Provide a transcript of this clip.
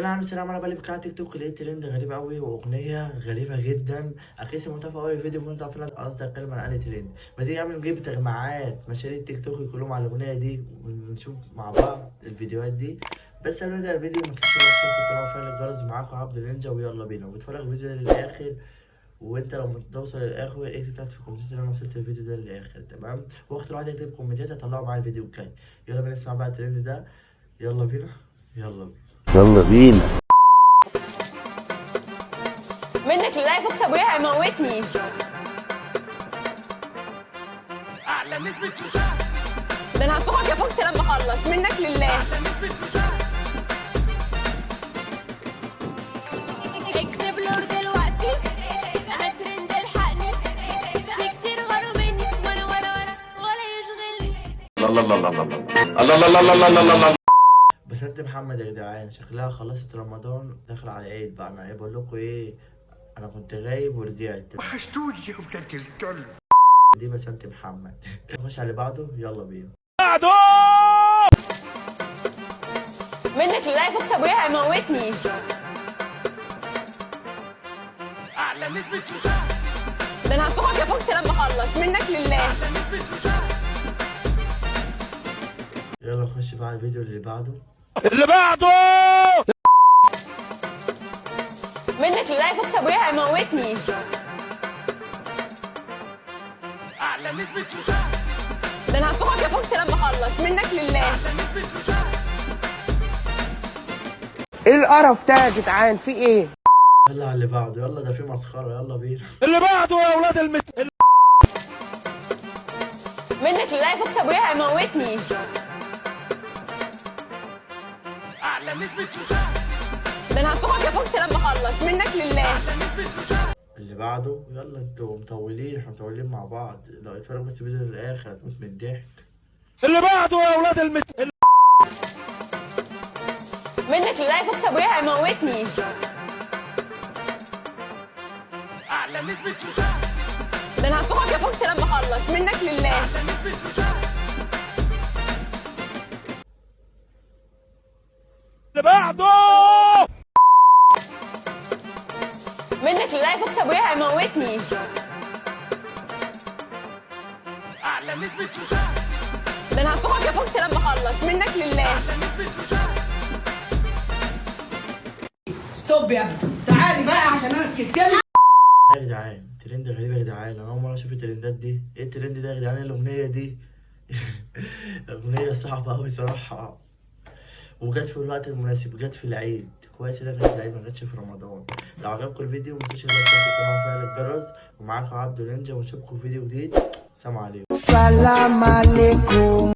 عامل سلام. انا بقلب على تيك توك لقيت ترند غريب قوي واغنيه غريبه جدا. اكيد سمعتها في اول الفيديو كنت عارف قصدي اتكلم عن انهي ترند. ما تيجي نعمل نجيب تجمعات مشاهير التيك توك كلهم على الاغنيه دي ونشوف مع بعض الفيديوهات دي. بس قبل ما نبدا الفيديو ما تنساش تشترك في القناه وتفعل الجرس. معاكم عبد النينجا ويلا بينا وبتفرج الفيديو ده للاخر. وانت لما توصل للاخر اكتب تحت في الكومنتات ان انا وصلت الفيديو ده للاخر، تمام؟ وقت الواحد يكتب كومنتات هطلعه معايا الفيديو الجاي. يلا بينا نسمع بقى الترند ده. يلا بينا يلا بينا يلا بينا. منك لله فوكس ابويا هيموتني. اعلى نسبة مشاهدة. ده انا هفوقك يا فوكس لما اخلص منك لله. اعلى نسبة مشاهدة. اكسب لور دلوقتي انا ترند الحقني. في كتير غاروا مني وانا ولا يشغلني. الله الله الله الله الله الله الله الله الله الله. بسنت محمد يا جدعان شكلها خلصت رمضان داخل على العيد بقى. انا بقول لكم ايه، انا كنت غايب ورجعت. وحشتوني يا ولاد الكلب. دي بسنت محمد. نخش على اللي بعده يلا بينا. منك لله فوكس ابويا هيموتني. اعلى نسبة مشاهدة. ده انا هفوقك يا فوكس لما اخلص منك لله. اعلى نسبة مشاهدة. يلا نخش بقى على الفيديو اللي بعده. منك لله فوكس ابويا هيموتني. اعلى نسبة مشاهدة. ده انا هفوقك يا فوكس لما اخلص منك لله. اعلى نسبة مشاهدة. ايه القرف ده يا جدعان؟ في ايه؟ يلا على اللي بعده. يلا ده في مسخرة. يلا بينا. منك لله فوكس ابويا هيموتني. اعلى نسبة مشاهدة. ده انا هفوقك يا فوكس لما اخلص منك لله. اعلى نسبة مشاهدة. اللي بعده. يلا انتوا مطولين، احنا مطولين مع بعض. لو اتفرج بس الفيديو للاخر هتموت من الضحك. منك لله فوكس ابويا هيموتني. اعلى نسبة مشاهدة. ده انا هفوقك يا فوكس لما اخلص منك لله. اعلى نسبة مشاهدة. منك لله فوكس ابويا هيموتني. اعلى نسبة مشاهدة. ده انا هفوقك يا فوكس لما اخلص منك لله. اعلى نسبة مشاهدة. ستوب يا ابني، تعالي بقى عشان انا سكت لك. يا جدعان ترند غريب يا جدعان. انا اول مرة اشوف الترندات دي. ايه الترند ده يا جدعان؟ إيه الاغنية دي؟ اغنية صعبة اوي صراحة، وجت في الوقت المناسب، جت في العيد. كويس انها جت في العيد ما جتش في رمضان. لو عجبكم الفيديو متنسوش اللايك والقناة وفعل الجرس. ومعاكم عبد نينجا ونشوفكم في فيديو جديد. سلام عليكم. سلام عليكم.